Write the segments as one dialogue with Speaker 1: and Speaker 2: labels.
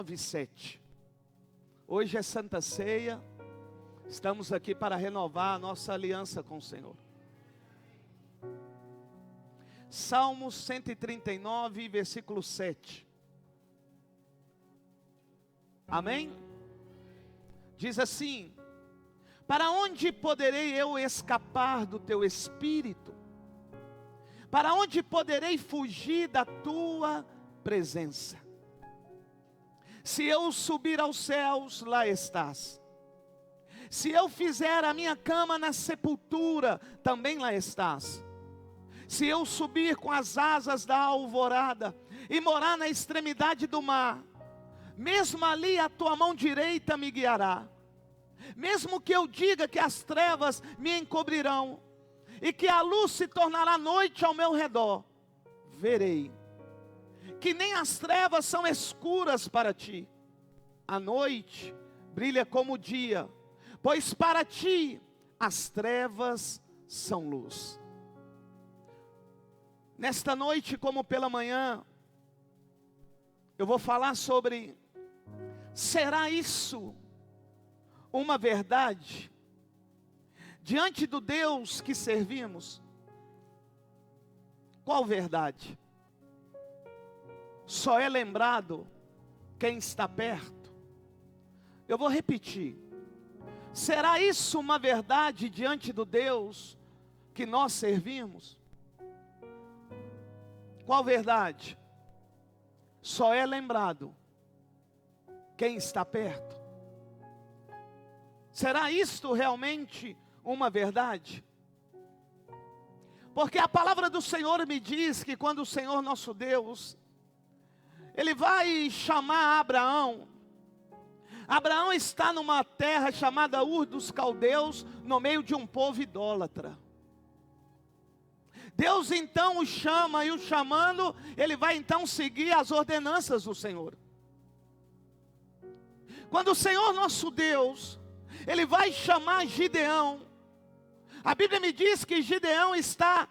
Speaker 1: 9:7. Hoje é Santa Ceia. Estamos aqui para renovar a nossa aliança com o Senhor. Salmos 139, versículo 7. Amém? Diz assim: para onde poderei eu escapar do teu espírito? Para onde poderei fugir da tua presença? Se eu subir aos céus, lá estás. Se eu fizer a minha cama na sepultura, também lá estás. Se eu subir com as asas da alvorada e morar na extremidade do mar, mesmo ali a tua mão direita me guiará. Mesmo que eu diga que as trevas me encobrirão e que a luz se tornará noite ao meu redor, verei que nem as trevas são escuras para ti. A noite brilha como o dia, pois para ti as trevas são luz. Nesta noite, como pela manhã, eu vou falar sobre: será isso uma verdade diante do Deus que servimos? Qual verdade? Só é lembrado quem está perto. Eu vou repetir: será isso uma verdade diante do Deus que nós servimos? Qual verdade? Só é lembrado quem está perto. Será isto realmente uma verdade? Porque a palavra do Senhor me diz que quando o Senhor nosso Deus, Ele vai chamar Abraão. Abraão está numa terra chamada Ur dos Caldeus, no meio de um povo idólatra. Deus então o chama, e o chamando, ele vai então seguir as ordenanças do Senhor. Quando o Senhor nosso Deus, Ele vai chamar Gideão, a Bíblia me diz que Gideão está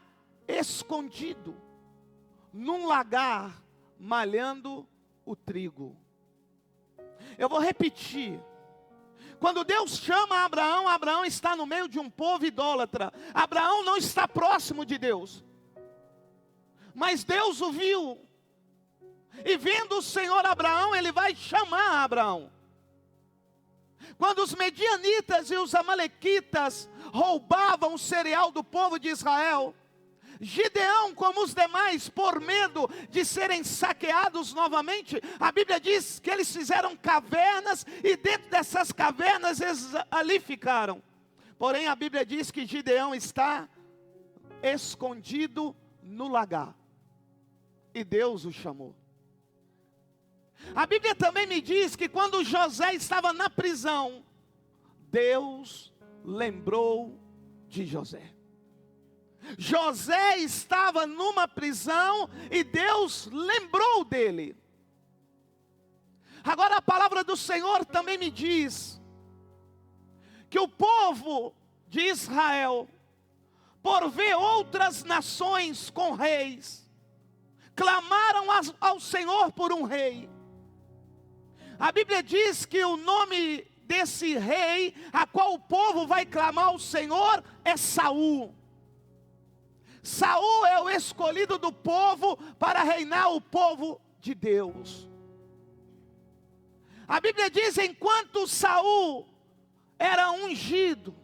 Speaker 1: escondido num lagar, malhando o trigo. Eu vou repetir: quando Deus chama Abraão, Abraão está no meio de um povo idólatra. Abraão não está próximo de Deus, mas Deus o viu, e vendo o Senhor Abraão, Ele vai chamar Abraão. Quando os medianitas e os amalequitas roubavam o cereal do povo de Israel, Gideão, como os demais, por medo de serem saqueados novamente, a Bíblia diz que eles fizeram cavernas, e dentro dessas cavernas eles ali ficaram. Porém a Bíblia diz que Gideão está escondido no lagar, e Deus o chamou. A Bíblia também me diz que quando José estava na prisão, Deus lembrou de José. José estava numa prisão e Deus lembrou dele. Agora a palavra do Senhor também me diz que o povo de Israel, por ver outras nações com reis, clamaram ao Senhor por um rei. A Bíblia diz que o nome desse rei, a qual o povo vai clamar ao Senhor, é Saul. Saul é o escolhido do povo para reinar o povo de Deus. A Bíblia diz, enquanto Saul era ungido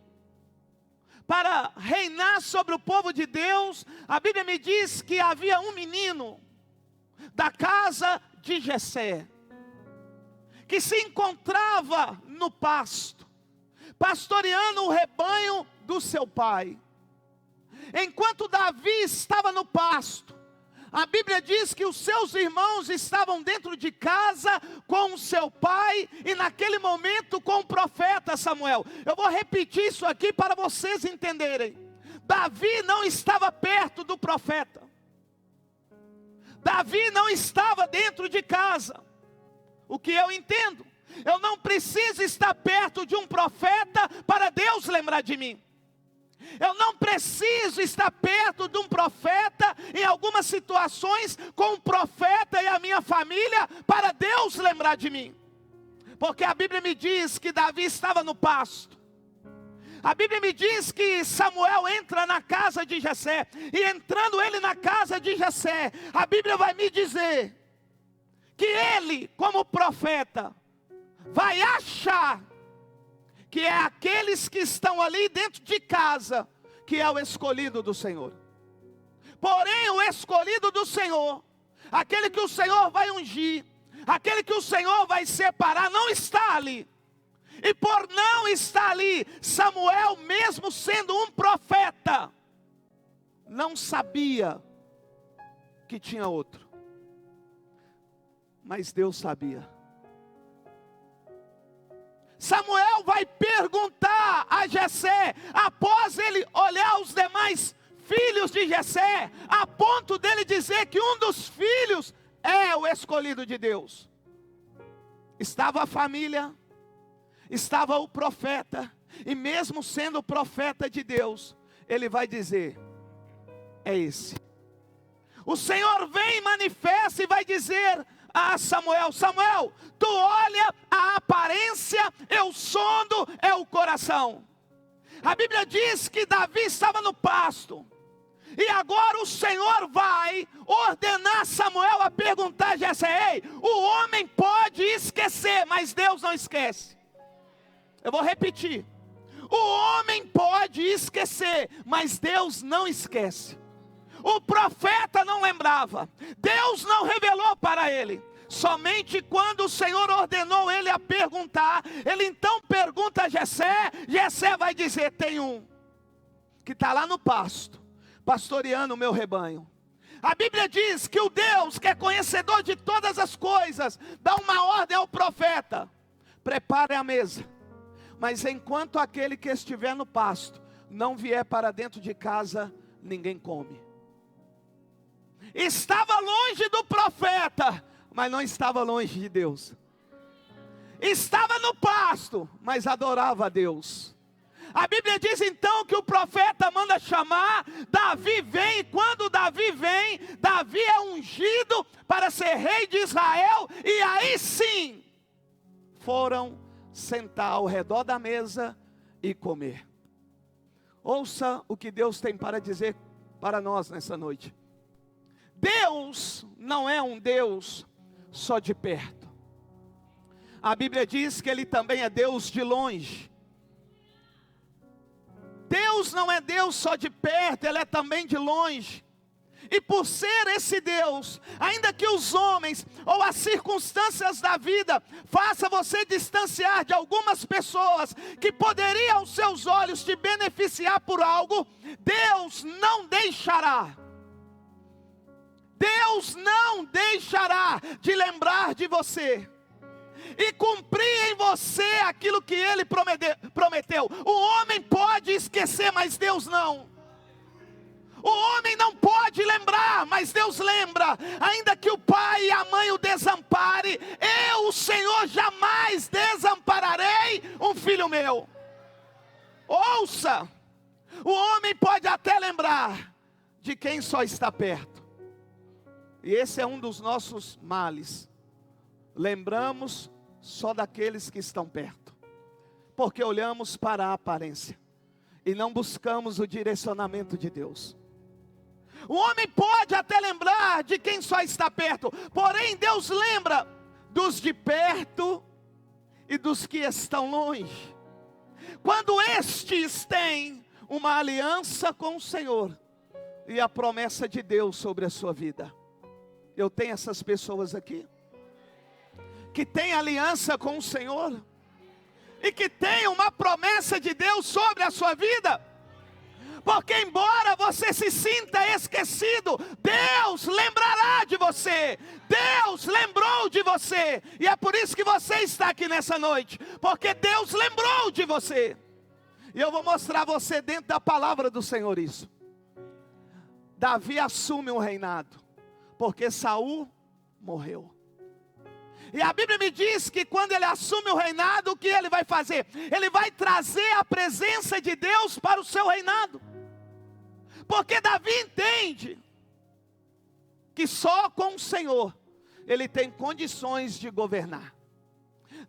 Speaker 1: para reinar sobre o povo de Deus, a Bíblia me diz que havia um menino da casa de Jessé, que se encontrava no pasto, pastoreando o rebanho do seu pai. Enquanto Davi estava no pasto, a Bíblia diz que os seus irmãos estavam dentro de casa com o seu pai, e naquele momento com o profeta Samuel. Eu vou repetir isso aqui para vocês entenderem. Davi não estava perto do profeta. Davi não estava dentro de casa. O que eu entendo? Eu não preciso estar perto de um profeta para Deus lembrar de mim. Eu não preciso estar perto de um profeta em algumas situações com o profeta e a minha família para Deus lembrar de mim. Porque a Bíblia me diz que Davi estava no pasto. A Bíblia me diz que Samuel entra na casa de Jessé. E entrando ele na casa de Jessé, a Bíblia vai me dizer que ele, como profeta, vai achar que é aqueles que estão ali dentro de casa, que é o escolhido do Senhor. Porém, o escolhido do Senhor, aquele que o Senhor vai ungir, aquele que o Senhor vai separar, não está ali. E por não estar ali, Samuel, mesmo sendo um profeta, não sabia que tinha outro. Mas Deus sabia. Samuel vai perguntar a Jessé, após ele olhar os demais filhos de Jessé, a ponto dele dizer que um dos filhos é o escolhido de Deus. Estava a família, estava o profeta, e mesmo sendo o profeta de Deus, ele vai dizer, é esse. O Senhor vem, manifesta e vai dizer a Samuel, Samuel, tu olha a aparência, eu sondo é o coração. A Bíblia diz que Davi estava no pasto, e agora o Senhor vai ordenar Samuel a perguntar a Jessé, ei, o homem pode esquecer, mas Deus não esquece. Eu vou repetir, o homem pode esquecer, mas Deus não esquece. O profeta não lembrava, Deus não revelou para ele. Somente quando o Senhor ordenou ele a perguntar, ele então pergunta a Jessé. Jessé vai dizer, tem um que está lá no pasto, pastoreando o meu rebanho. A Bíblia diz que o Deus que é conhecedor de todas as coisas, dá uma ordem ao profeta, prepare a mesa. Mas enquanto aquele que estiver no pasto não vier para dentro de casa, ninguém come. Estava longe do profeta, mas não estava longe de Deus. Estava no pasto, mas adorava a Deus. A Bíblia diz então que o profeta manda chamar, Davi vem, e quando Davi vem, Davi é ungido para ser rei de Israel, e aí sim, foram sentar ao redor da mesa e comer. Ouça o que Deus tem para dizer para nós nessa noite. Deus não é um Deus só de perto. A Bíblia diz que Ele também é Deus de longe. Deus não é Deus só de perto, Ele é também de longe. E por ser esse Deus, ainda que os homens ou as circunstâncias da vida façam você distanciar de algumas pessoas que poderiam aos seus olhos te beneficiar por algo, Deus não deixará. Deus não deixará de lembrar de você e cumprir em você aquilo que Ele prometeu. O homem pode esquecer, mas Deus não. O homem não pode lembrar, mas Deus lembra. Ainda que o pai e a mãe o desampare, eu, o Senhor, jamais desampararei um filho meu. Ouça, o homem pode até lembrar de quem só está perto. E esse é um dos nossos males. Lembramos só daqueles que estão perto, porque olhamos para a aparência e não buscamos o direcionamento de Deus. O homem pode até lembrar de quem só está perto, porém Deus lembra dos de perto e dos que estão longe. Quando estes têm uma aliança com o Senhor e a promessa de Deus sobre a sua vida. Eu tenho essas pessoas aqui que têm aliança com o Senhor e que têm uma promessa de Deus sobre a sua vida. Porque embora você se sinta esquecido, Deus lembrará de você. Deus lembrou de você. E é por isso que você está aqui nessa noite. Porque Deus lembrou de você. E eu vou mostrar a você dentro da palavra do Senhor isso. Davi assume um reinado, porque Saul morreu. E a Bíblia me diz que quando ele assume o reinado, o que ele vai fazer? Ele vai trazer a presença de Deus para o seu reinado. Porque Davi entende que só com o Senhor ele tem condições de governar.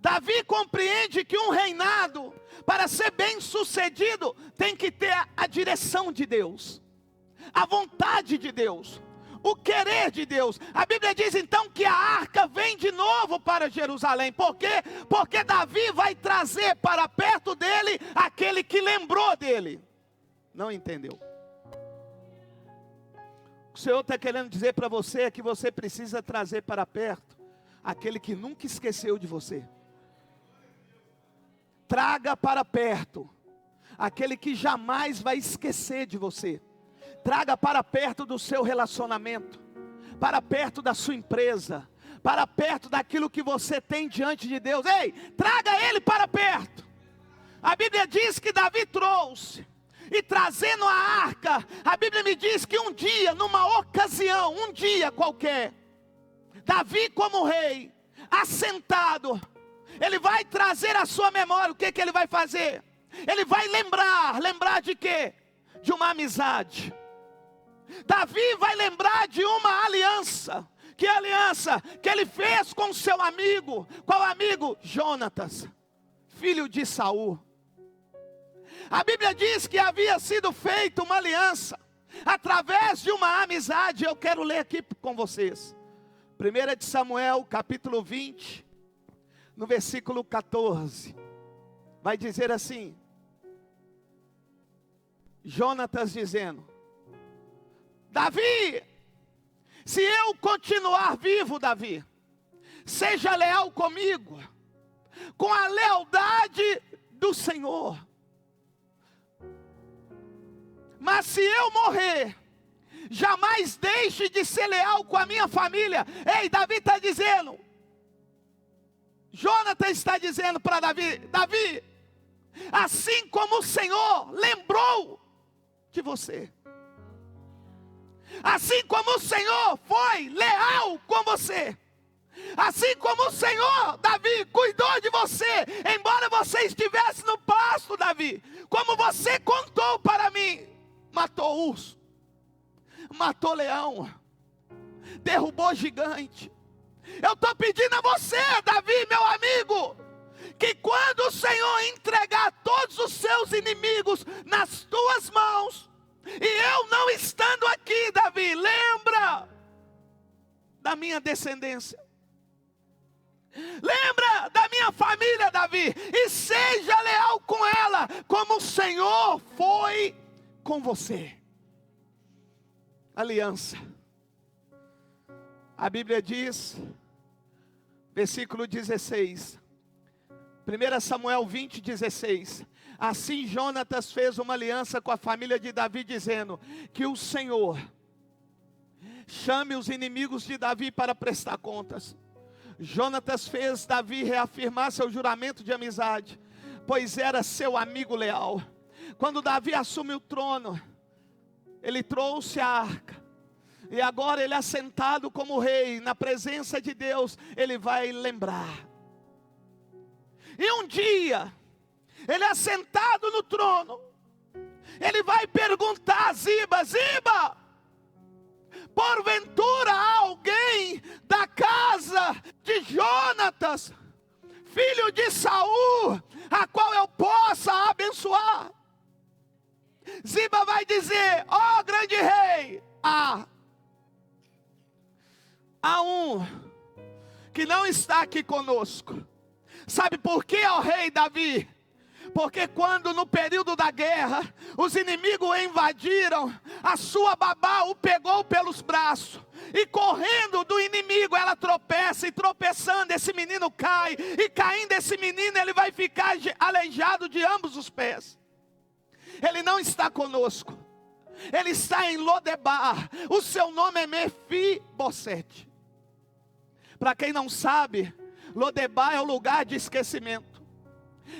Speaker 1: Davi compreende que um reinado, para ser bem sucedido, tem que ter a direção de Deus, a vontade de Deus, o querer de Deus. A Bíblia diz então que a arca vem de novo para Jerusalém. Por quê? Porque Davi vai trazer para perto dele aquele que lembrou dele. Não entendeu? O Senhor está querendo dizer para você é que você precisa trazer para perto aquele que nunca esqueceu de você. Traga para perto aquele que jamais vai esquecer de você. Traga para perto do seu relacionamento, para perto da sua empresa, para perto daquilo que você tem diante de Deus. Ei, traga ele para perto. A Bíblia diz que Davi trouxe, e trazendo a arca, a Bíblia me diz que um dia, numa ocasião, um dia qualquer, Davi como rei, assentado, ele vai trazer a sua memória. O que ele vai fazer? Ele vai lembrar de quê? De uma amizade. Davi vai lembrar de uma aliança. Que aliança? Que ele fez com seu amigo. Qual amigo? Jonatas, filho de Saul. A Bíblia diz que havia sido feita uma aliança através de uma amizade. Eu quero ler aqui com vocês. 1 de Samuel, capítulo 20, no versículo 14. Vai dizer assim: Jonatas dizendo: Davi, se eu continuar vivo, Davi, seja leal comigo, com a lealdade do Senhor. Mas se eu morrer, jamais deixe de ser leal com a minha família. Ei, Davi está dizendo, Jonatas está dizendo para Davi: Davi, assim como o Senhor lembrou de você, assim como o Senhor foi leal com você, assim como o Senhor, Davi, cuidou de você, embora você estivesse no pasto, Davi, como você contou para mim, matou urso, matou leão, derrubou gigante. Eu estou pedindo a você, Davi, meu amigo, que quando o Senhor entregar todos os seus inimigos nas tuas mãos, e eu não estando aqui, Davi, lembra da minha descendência, lembra da minha família, Davi, e seja leal com ela, como o Senhor foi com você. Aliança. A Bíblia diz, versículo 16, 1 Samuel 20, 16. Assim Jonatas fez uma aliança com a família de Davi, dizendo: que o Senhor chame os inimigos de Davi para prestar contas. Jonatas fez Davi reafirmar seu juramento de amizade, pois era seu amigo leal. Quando Davi assume o trono, ele trouxe a arca, e agora ele assentado como rei, na presença de Deus, ele vai lembrar. E um dia, ele assentado no trono, ele vai perguntar a Ziba: Ziba, porventura há alguém da casa de Jonatas, filho de Saul, a qual eu possa abençoar? Ziba vai dizer: ó grande rei, há um que não está aqui conosco. Sabe por quê, ó rei Davi? Porque quando no período da guerra, os inimigos invadiram, a sua babá o pegou pelos braços, e correndo do inimigo ela tropeça, e tropeçando esse menino cai, e caindo esse menino ele vai ficar aleijado de ambos os pés. Ele não está conosco, ele está em Lodebar, o seu nome é Mefibosete. Para quem não sabe, Lodebar é o lugar de esquecimento.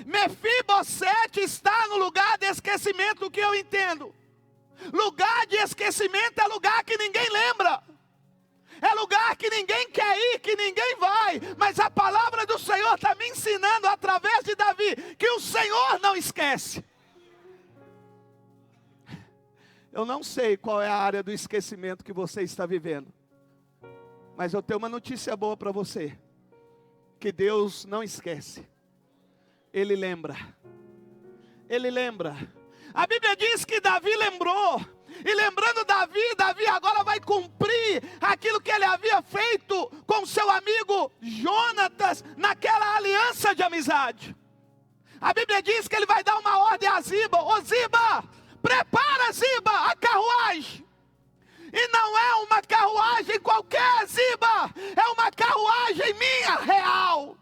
Speaker 1: Mefibosete está no lugar de esquecimento. O que eu entendo? Lugar de esquecimento é lugar que ninguém lembra, é lugar que ninguém quer ir, que ninguém vai. Mas a palavra do Senhor está me ensinando através de Davi, que o Senhor não esquece. Eu não sei qual é a área do esquecimento que você está vivendo, mas eu tenho uma notícia boa para você. que Deus não esquece. Ele lembra. Ele lembra. A Bíblia diz que Davi lembrou. E lembrando Davi agora vai cumprir aquilo que ele havia feito com seu amigo Jonatas naquela aliança de amizade. A Bíblia diz que ele vai dar uma ordem a Ziba. Ô Ziba, prepara Ziba a carruagem. E não é uma carruagem qualquer, Ziba. É uma carruagem minha, real.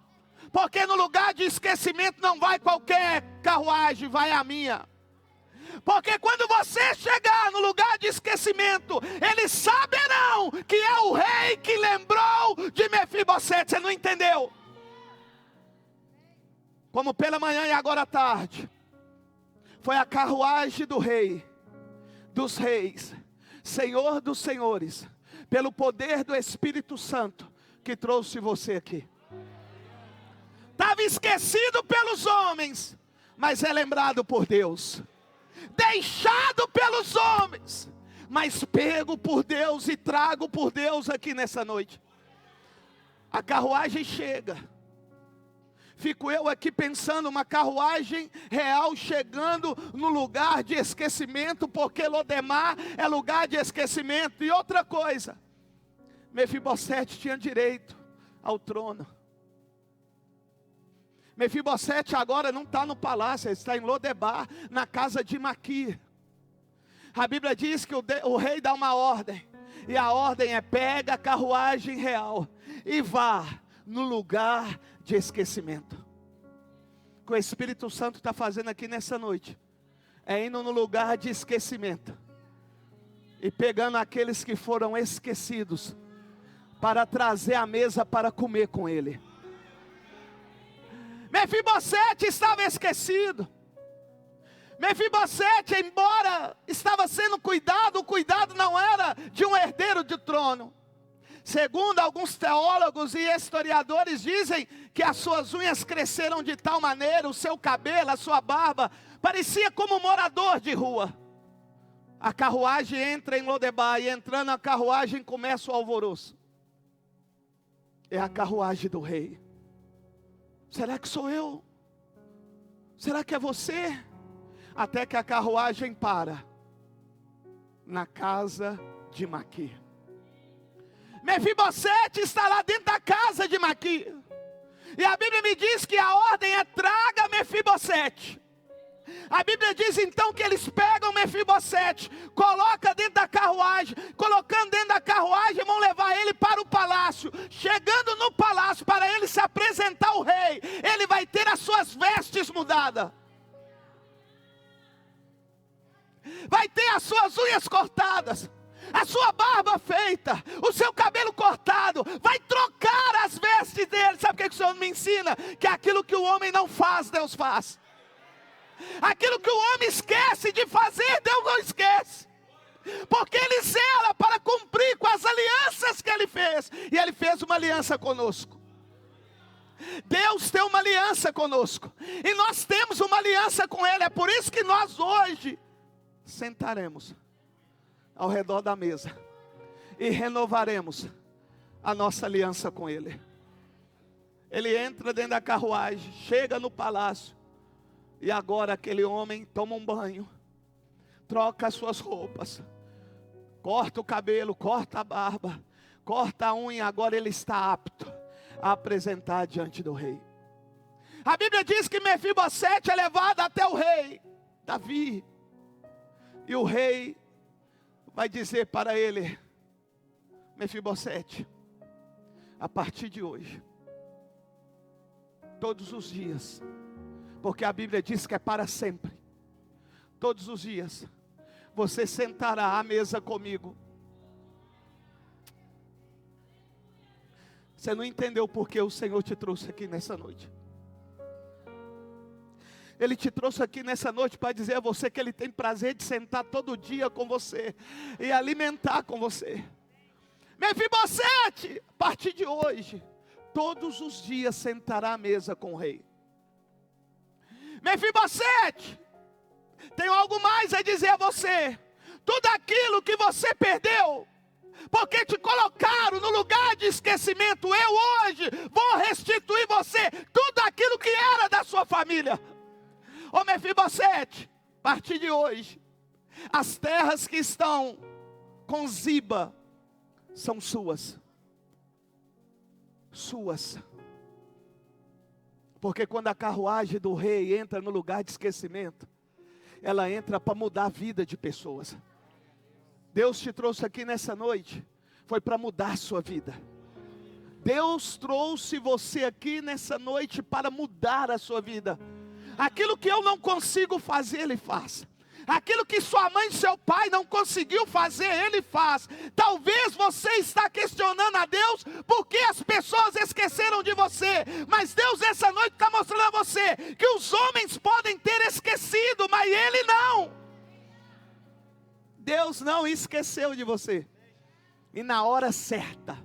Speaker 1: Porque no lugar de esquecimento não vai qualquer carruagem, vai a minha. Porque quando você chegar no lugar de esquecimento, eles saberão que é o rei que lembrou de Mefibosete. Você não entendeu? Como pela manhã e agora à tarde, foi a carruagem do rei, dos reis, Senhor dos senhores, pelo poder do Espírito Santo, que trouxe você aqui. Estava esquecido pelos homens, mas é lembrado por Deus. Deixado pelos homens, mas pego por Deus e trago por Deus aqui nessa noite. A carruagem chega. Fico eu aqui pensando, uma carruagem real chegando no lugar de esquecimento, porque Lodemar é lugar de esquecimento. E outra coisa, Mefibosete tinha direito ao trono. Mefibosete agora não está no palácio, ele está em Lodebar, na casa de Maquir. A Bíblia diz que o rei dá uma ordem, e a ordem é: pega a carruagem real e vá no lugar de esquecimento. O que o Espírito Santo está fazendo aqui nessa noite é indo no lugar de esquecimento e pegando aqueles que foram esquecidos para trazer a mesa para comer com ele. Mefibosete estava esquecido. Mefibosete, embora estava sendo cuidado, o cuidado não era de um herdeiro de trono. Segundo alguns teólogos e historiadores dizem que as suas unhas cresceram de tal maneira, o seu cabelo, a sua barba, parecia como um morador de rua. A carruagem entra em Lodebar e entrando a carruagem começa o alvoroço. É a carruagem do rei. Será que sou eu? Será que é você? Até que a carruagem para na casa de Maquir. Mefibosete está lá dentro da casa de Maquir. E a Bíblia me diz que a ordem é: traga Mefibosete. A Bíblia diz então que eles pegam Mefibosete, colocam dentro da carruagem, colocando dentro da carruagem, vão levar ele para o palácio. Chegando no palácio, para ele se apresentar ao rei, ele vai ter as suas vestes mudadas, vai ter as suas unhas cortadas, a sua barba feita, o seu cabelo cortado, vai trocar as vestes dele. Sabe o que o Senhor me ensina? Que aquilo que o homem não faz, Deus faz. Aquilo que o homem esquece de fazer, Deus não esquece. Porque Ele zela para cumprir com as alianças que Ele fez. E Ele fez uma aliança conosco. Deus tem uma aliança conosco. E nós temos uma aliança com Ele. É por isso que nós hoje sentaremos ao redor da mesa e renovaremos a nossa aliança com Ele. Ele entra dentro da carruagem, chega no palácio. E agora aquele homem toma um banho, troca as suas roupas, corta o cabelo, corta a barba, corta a unha. Agora ele está apto a apresentar diante do rei. A Bíblia diz que Mefibosete é levado até o rei Davi. E o rei vai dizer para ele: Mefibosete, a partir de hoje, todos os dias, porque a Bíblia diz que é para sempre, todos os dias, você sentará à mesa comigo. Você não entendeu porque o Senhor te trouxe aqui nessa noite. Ele te trouxe aqui nessa noite para dizer a você que Ele tem prazer de sentar todo dia com você e alimentar com você. Mefibosete, a partir de hoje, todos os dias sentará à mesa com o rei. Mefibosete, tenho algo mais a dizer a você. Tudo aquilo que você perdeu, porque te colocaram no lugar de esquecimento. Eu hoje vou restituir você tudo aquilo que era da sua família. Ô Mefibosete, a partir de hoje, as terras que estão com Ziba são suas. Suas. Porque quando a carruagem do rei entra no lugar de esquecimento, ela entra para mudar a vida de pessoas. Deus te trouxe aqui nessa noite, foi para mudar a sua vida. Deus trouxe você aqui nessa noite para mudar a sua vida. Aquilo que eu não consigo fazer, Ele faz. Aquilo que sua mãe e seu pai não conseguiu fazer, Ele faz. Talvez você está questionando a Deus porque as pessoas esqueceram de você. Mas Deus essa noite está mostrando a você que os homens podem ter esquecido, mas Ele não. Deus não esqueceu de você. E na hora certa,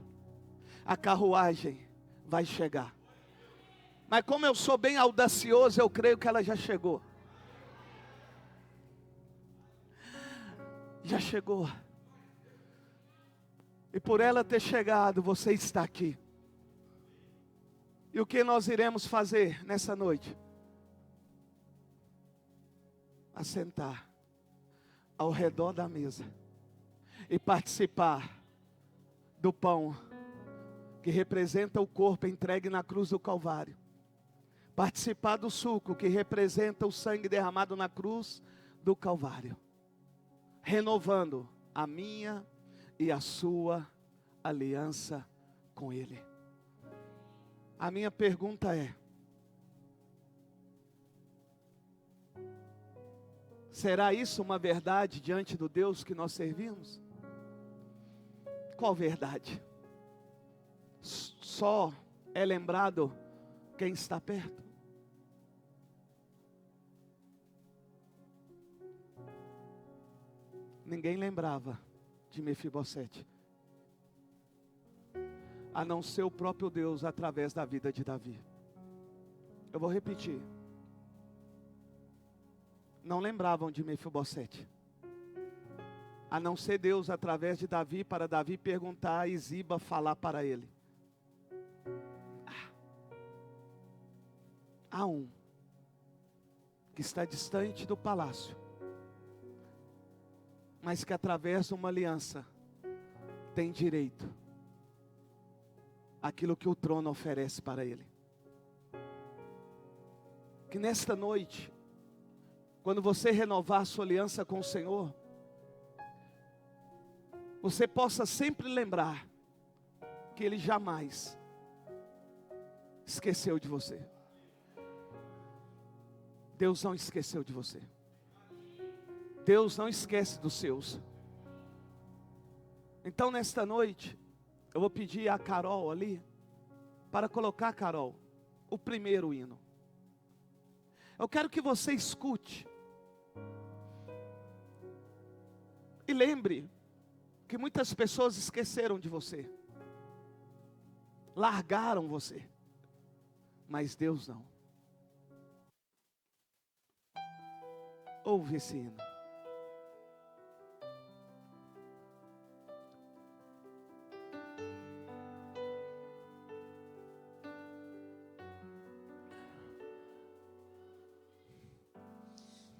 Speaker 1: a carruagem vai chegar. Mas como eu sou bem audacioso, eu creio que ela já chegou. Já chegou. E por ela ter chegado, você está aqui. E o que nós iremos fazer nessa noite? Assentar ao redor da mesa e participar do pão que representa o corpo entregue na cruz do Calvário. Participar do suco que representa o sangue derramado na cruz do Calvário. Renovando a minha e a sua aliança com Ele. A minha pergunta é: será isso uma verdade diante do Deus que nós servimos? Qual verdade? Só é lembrado quem está perto? Ninguém lembrava de Mefibosete, a não ser o próprio Deus através da vida de Davi. Eu vou repetir. Não lembravam de Mefibosete, a não ser Deus através de Davi, para Davi perguntar e Ziba falar para ele. Há um que está distante do palácio, mas que através de uma aliança tem direito àquilo que o trono oferece para ele. Que nesta noite, quando você renovar a sua aliança com o Senhor, você possa sempre lembrar que Ele jamais esqueceu de você. Deus não esqueceu de você. Deus não esquece dos seus. Então nesta noite, eu vou pedir a Carol ali, para colocar, Carol, o primeiro hino. Eu quero que você escute. E lembre que muitas pessoas esqueceram de você. Largaram você. Mas Deus não. Ouve esse hino.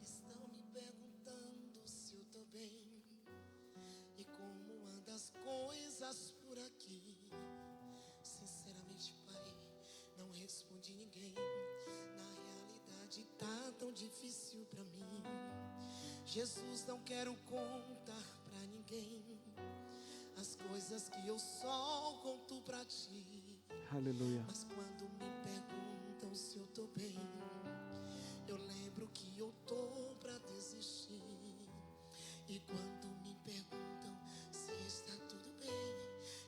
Speaker 2: Estão me perguntando se eu tô bem e como andam as coisas por aqui. Sinceramente, Pai, não respondi ninguém. Na realidade tá tão difícil pra mim. Jesus, não quero contar pra ninguém as coisas que eu só conto pra ti.
Speaker 1: Aleluia.
Speaker 2: Mas quando me perguntam se eu tô bem, eu lembro que eu tô pra desistir. E quando me perguntam se está tudo bem,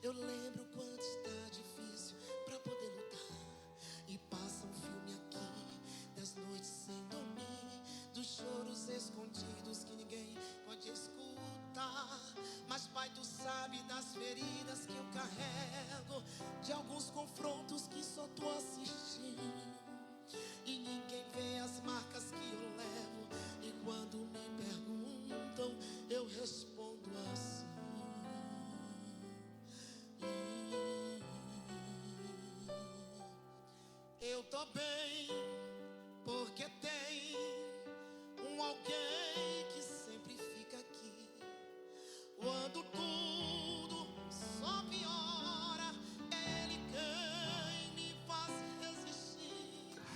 Speaker 2: eu lembro quanto está difícil pra poder lutar. E passa um filme aqui das noites sem dormir, dos choros escondidos que ninguém pode escutar. Mas Pai, Tu sabe das feridas que eu carrego, de alguns confrontos que só Tu assistindo. E ninguém vê as marcas que eu levo. E quando me perguntam, eu respondo assim: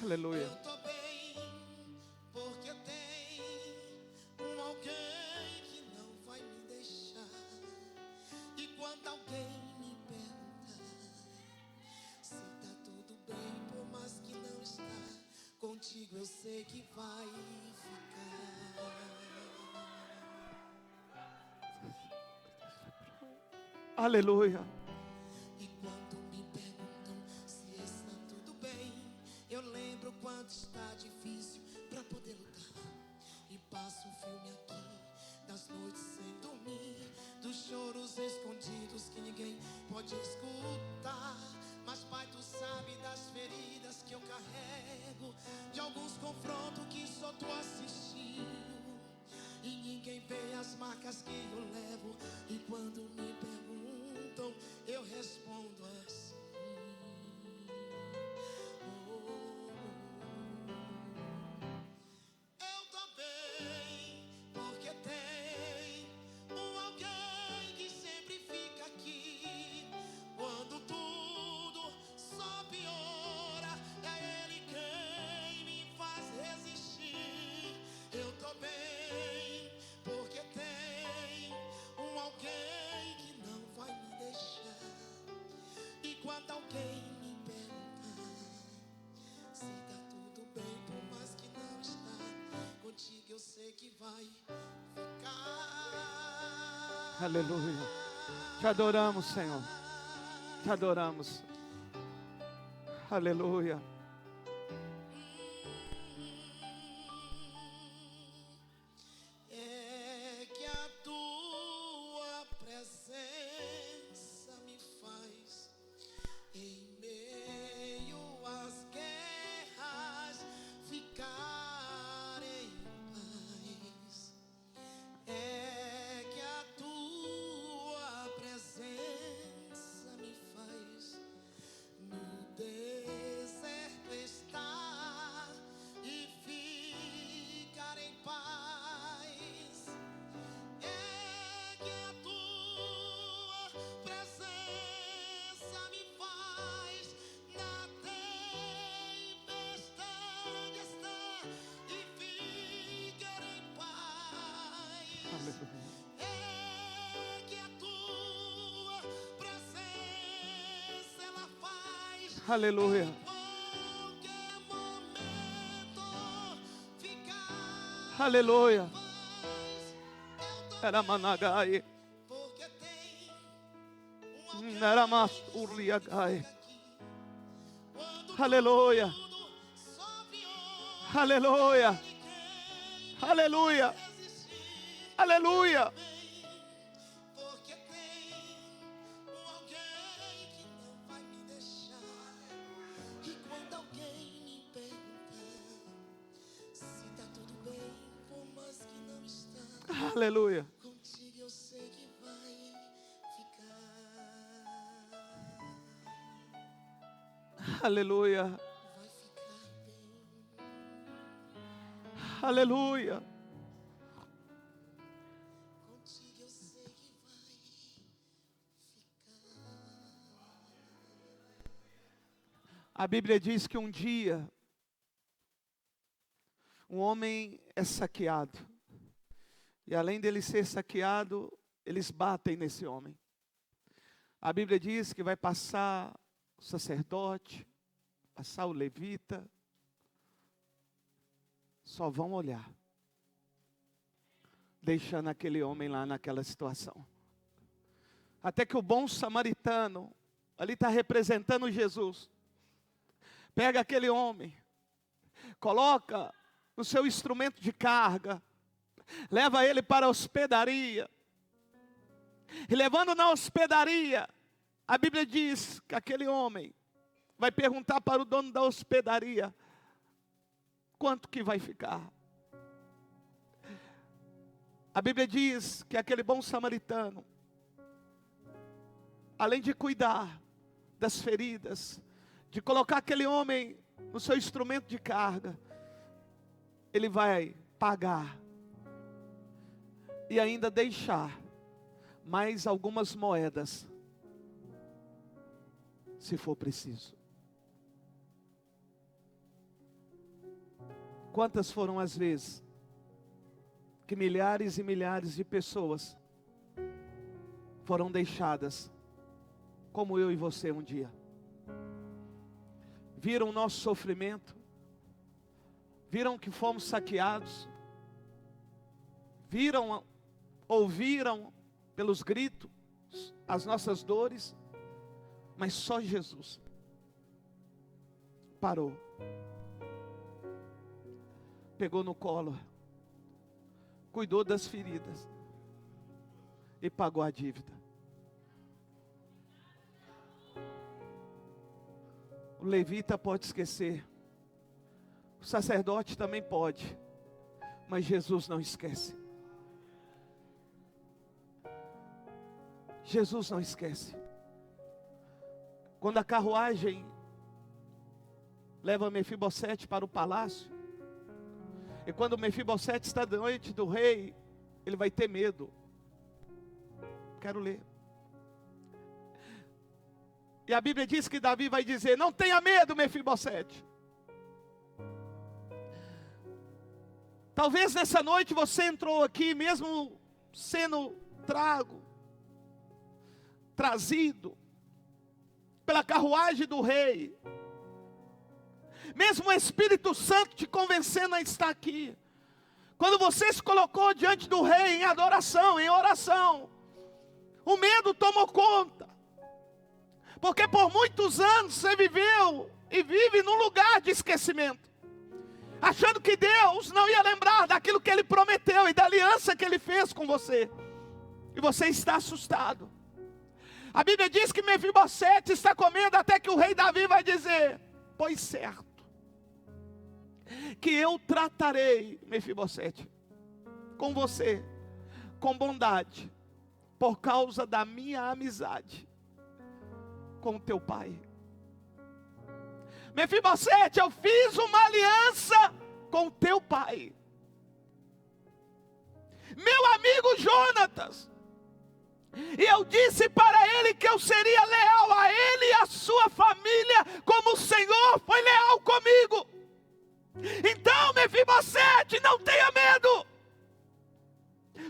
Speaker 1: Aleluia.
Speaker 2: Eu tô bem, porque tem um alguém que não vai me deixar. E quando alguém me pergunta se tá tudo bem, por mais que não está, contigo eu sei que vai ficar.
Speaker 1: Aleluia.
Speaker 2: E quando me perguntam se está tudo bem, eu lembro quanto está difícil pra poder lutar. E passo um filme aqui das noites sem dormir, dos choros escondidos que ninguém pode escutar. Mas Pai, tu sabe das feridas que eu carrego, de alguns confrontos que só tu assistiu, e ninguém vê as marcas que eu levo. E quando me perguntam, eu respondo assim: eu tô bem, porque tem um alguém que sempre fica aqui. Quando tudo só piora, é Ele quem me faz resistir. Eu tô bem, porque tem um alguém que não vai me deixar. E quando alguém me perguntar se tá tudo bem, por mais que não está, contigo eu sei que vai ficar.
Speaker 1: Aleluia. Te adoramos, Senhor. Te adoramos. Aleluia.
Speaker 2: É que a tua presença me faz, em meio às guerras, ficar em paz. É que a tua presença me faz no deserto estar e ficar em paz. É que a tua presença me faz na tempestade estar e ficar em paz.
Speaker 1: Aleluia.
Speaker 2: É que a tua presença ela faz
Speaker 1: Aleluia.
Speaker 2: em qualquer momento ficar
Speaker 1: Aleluia.
Speaker 2: em paz. Eu tô
Speaker 1: Era managai.
Speaker 2: porque tem um alguém
Speaker 1: Era
Speaker 2: que
Speaker 1: masuriagai.
Speaker 2: fica aqui. Quando
Speaker 1: Aleluia.
Speaker 2: tudo só piora,
Speaker 1: Aleluia.
Speaker 2: Ele quem
Speaker 1: Aleluia.
Speaker 2: resistir.
Speaker 1: Aleluia.
Speaker 2: Porque tem um alguém que não vai me deixar. E quando alguém me perguntar se tá tudo bem, por mais que não está,
Speaker 1: Aleluia.
Speaker 2: contigo eu sei que vai ficar.
Speaker 1: Aleluia.
Speaker 2: Vai ficar bem.
Speaker 1: Aleluia.
Speaker 2: Contigo eu sei que vai ficar.
Speaker 1: A Bíblia diz que um dia um homem é saqueado. E além dele ser saqueado, eles batem nesse homem. A Bíblia diz que vai passar o sacerdote, passar o levita, só vão olhar, deixando aquele homem lá naquela situação. Até que o bom samaritano, ali está representando Jesus, pega aquele homem, coloca no seu instrumento de carga, leva ele para a hospedaria. E levando na hospedaria, a Bíblia diz que aquele homem vai perguntar para o dono da hospedaria: quanto que vai ficar? A Bíblia diz que aquele bom samaritano, além de cuidar das feridas, de colocar aquele homem no seu instrumento de carga, ele vai pagar e ainda deixar mais algumas moedas, se for preciso. Quantas foram as vezes que milhares e milhares de pessoas foram deixadas, como eu e você um dia. Viram o nosso sofrimento, viram que fomos saqueados, ouviram pelos gritos as nossas dores, mas só Jesus parou, pegou no colo, cuidou das feridas e pagou a dívida. O levita pode esquecer, o sacerdote também pode, mas Jesus não esquece. Jesus não esquece. Quando a carruagem leva Mefibosete para o palácio, e quando Mefibosete está diante do rei, ele vai ter medo. Quero ler. E a Bíblia diz que Davi vai dizer: não tenha medo, Mefibosete. Talvez nessa noite você entrou aqui, mesmo sendo trazido pela carruagem do rei, mesmo o Espírito Santo te convencendo a estar aqui. Quando você se colocou diante do rei em adoração, em oração, o medo tomou conta, porque por muitos anos você viveu e vive num lugar de esquecimento, achando que Deus não ia lembrar daquilo que Ele prometeu e da aliança que Ele fez com você, e você está assustado. A Bíblia diz que Mefibosete está comendo até que o rei Davi vai dizer: pois certo, que eu tratarei, Mefibosete, com você, com bondade, por causa da minha amizade com o teu pai. Mefibosete, eu fiz uma aliança com o teu pai. Meu amigo Jonatas, e eu disse para ele que eu seria leal a ele e a sua família, como o Senhor foi leal comigo. Então, Mefibosete, não tenha medo.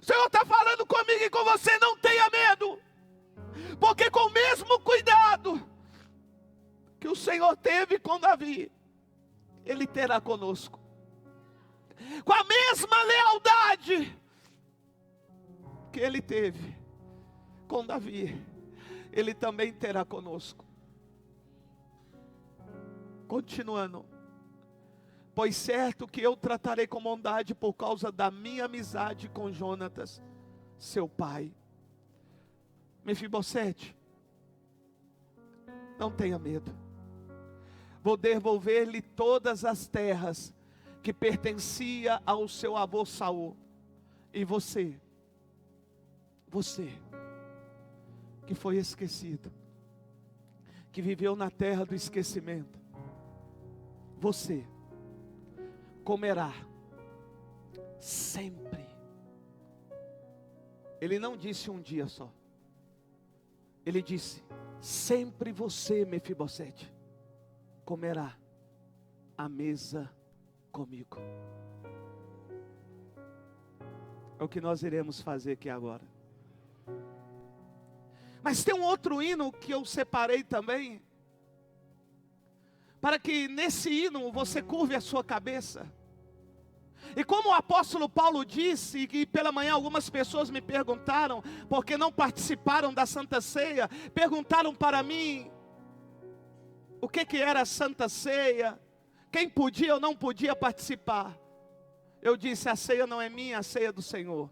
Speaker 1: O Senhor está falando comigo e com você: não tenha medo, porque com o mesmo cuidado que o Senhor teve com Davi, Ele terá conosco. Com a mesma lealdade que Ele teve com Davi, Ele também terá conosco. Continuando: pois certo que eu tratarei com bondade por causa da minha amizade com Jonatas, seu pai. Mefibosete, não tenha medo. Vou devolver-lhe todas as terras que pertencia ao seu avô Saul. E você que foi esquecido, que viveu na terra do esquecimento, você comerá sempre. Ele não disse um dia só, ele disse: sempre você, Mefibosete, comerá à mesa comigo. É o que nós iremos fazer aqui agora. Mas tem um outro hino que eu separei também, para que nesse hino você curve a sua cabeça. E como o apóstolo Paulo disse, e que pela manhã algumas pessoas me perguntaram, porque não participaram da Santa Ceia, perguntaram para mim o que era a Santa Ceia, quem podia ou não podia participar. Eu disse: a ceia não é minha, a ceia é do Senhor.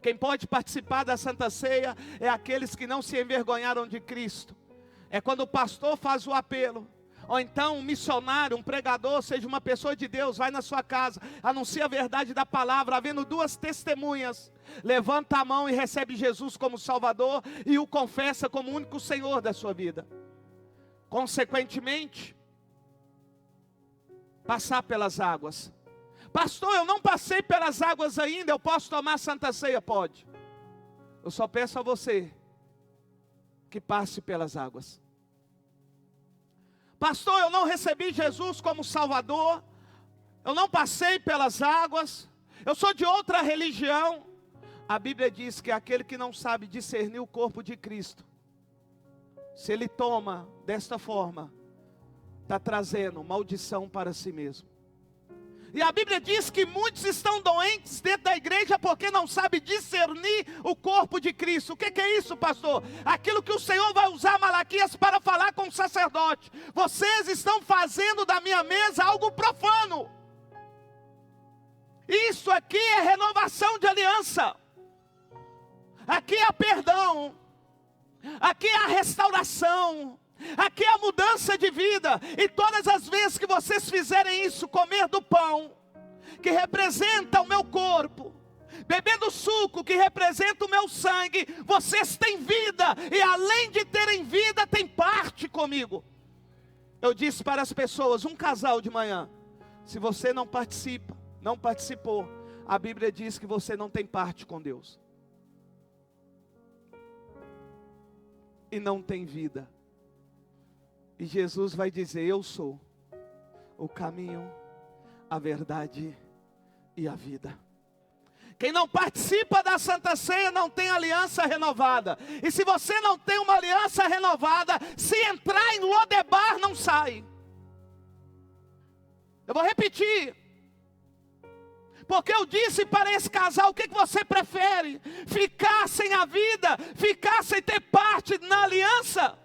Speaker 1: Quem pode participar da Santa Ceia é aqueles que não se envergonharam de Cristo. É quando o pastor faz o apelo, ou então um missionário, um pregador, seja uma pessoa de Deus, vai na sua casa, anuncia a verdade da palavra, havendo duas testemunhas, levanta a mão e recebe Jesus como Salvador e o confessa como o único Senhor da sua vida. Consequentemente, passar pelas águas. Pastor, eu não passei pelas águas ainda, eu posso tomar a Santa Ceia? Pode. Eu só peço a você que passe pelas águas. Pastor, eu não recebi Jesus como Salvador, eu não passei pelas águas, eu sou de outra religião. A Bíblia diz que aquele que não sabe discernir o corpo de Cristo, se ele toma desta forma, está trazendo maldição para si mesmo. E a Bíblia diz que muitos estão doentes dentro da igreja porque não sabem discernir o corpo de Cristo. O que é isso, pastor? Aquilo que o Senhor vai usar Malaquias para falar com o sacerdote. Vocês estão fazendo da minha mesa algo profano. Isso aqui é renovação de aliança. Aqui há perdão. Aqui há restauração. Aqui é a mudança de vida. E todas as vezes que vocês fizerem isso, comer do pão, que representa o meu corpo, beber do suco, que representa o meu sangue, vocês têm vida. E além de terem vida, têm parte comigo. Eu disse para as pessoas, um casal de manhã, se você não participa, não participou, a Bíblia diz que você não tem parte com Deus. E não tem vida. E Jesus vai dizer, eu sou o caminho, a verdade e a vida. Quem não participa da Santa Ceia não tem aliança renovada. E se você não tem uma aliança renovada, se entrar em Lodebar, não sai. Eu vou repetir. Porque eu disse para esse casal, o que você prefere? Ficar sem a vida, ficar sem ter parte na aliança?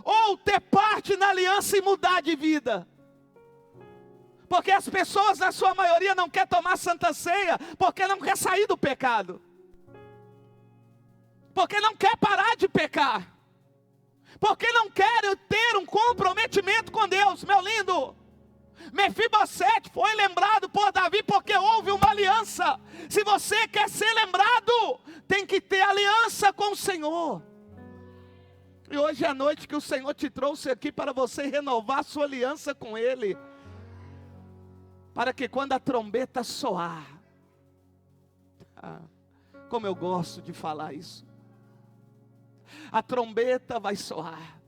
Speaker 1: Ou ter parte na aliança e mudar de vida? Porque as pessoas, na sua maioria, não querem tomar Santa Ceia, porque não quer sair do pecado. Porque não quer parar de pecar. Porque não quer ter um comprometimento com Deus, meu lindo. Mefibosete foi lembrado por Davi porque houve uma aliança. Se você quer ser lembrado, tem que ter aliança com o Senhor. E hoje é a noite que o Senhor te trouxe aqui para você renovar a sua aliança com Ele. Para que quando a trombeta soar, como eu gosto de falar isso, a trombeta vai soar.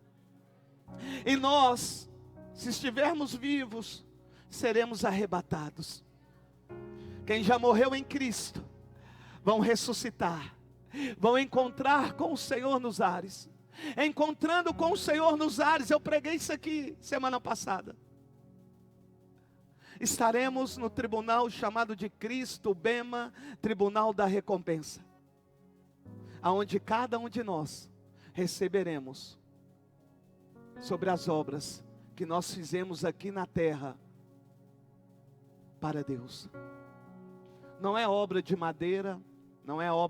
Speaker 1: E nós, se estivermos vivos, seremos arrebatados. Quem já morreu em Cristo, vão ressuscitar, vão encontrar com o Senhor nos ares. Encontrando com o Senhor nos ares, eu preguei isso aqui semana passada. Estaremos no tribunal chamado de Cristo, Bema, tribunal da recompensa. Aonde cada um de nós receberemos sobre as obras que nós fizemos aqui na terra para Deus. Não é obra de madeira, não é obra